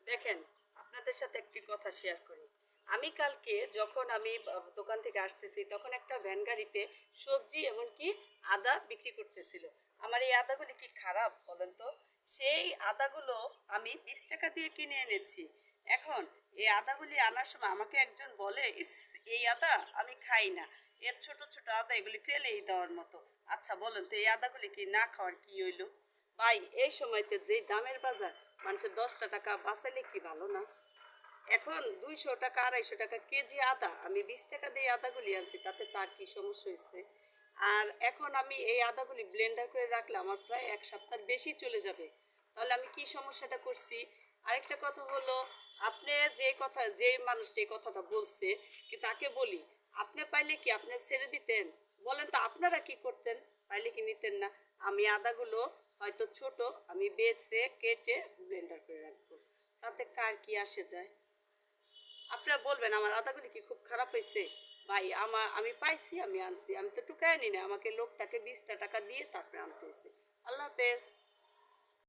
দেখেন, আপনাদের সাথে একটি কথা শেয়ার করি। আমি কালকে যখন আমি দোকান থেকে আসতেছি তখন একটা ভ্যান গাড়িতে সবজি এমনকি আদা বিক্রি করতেছিল। আমার এই আদাগুলি কি খারাপ বলেন তো? সেই আদাগুলো আমি 20 টাকা দিয়ে কিনে এনেছি। এখন এই আদাগুলি আনার সময় আমাকে একজন বলে, ইস, এই আদা আমি খাই না, এর ছোট ছোট আদা, এগুলি ফেলেই দেওয়ার মতো। আচ্ছা বলেন তো, এই আদাগুলি কি না খাওয়ার কি হইলো? ভাই, এই সময়তে যে দামের বাজার, মানুষের 10টা টাকা বাঁচালে কি ভালো না? এখন 200 টাকা 250 টাকা কেজি আদা, আমি 20 টাকা দিয়ে আদাগুলি আনছি, তাতে তার কি সমস্যা হয়েছে? আর এখন আমি এই আদাগুলি ব্লেন্ডার করে রাখলে আমার প্রায় 1 সপ্তাহ বেশি চলে যাবে। তাহলে আমি কি সমস্যাটা করছি? আরেকটা কথা হলো, আপনি যে মানুষটা এই কথাটা বলছে, কি তাকে বলি, আপনি পাইলে কি আপনি ছেড়ে দিতেন? বলেন তো, আপনারা কি করতেন? পাইলে কি নিতেন না? আমি আদাগুলো হয়তো ছোট, আমি বেছে কেটে ব্লেন্ডার করে রাখবো, তাতে কার কি আসে যায়? আপনারা বলবেন আমার আদাগুলি কি খুব খারাপ হয়েছে? ভাই, আমি পাইছি, আমি আনছি, আমি তো টুকায় নি না, আমাকে লোকটাকে 20টা টাকা দিয়ে তারপরে আনতে হয়েছে। আল্লাহ হাফেজ।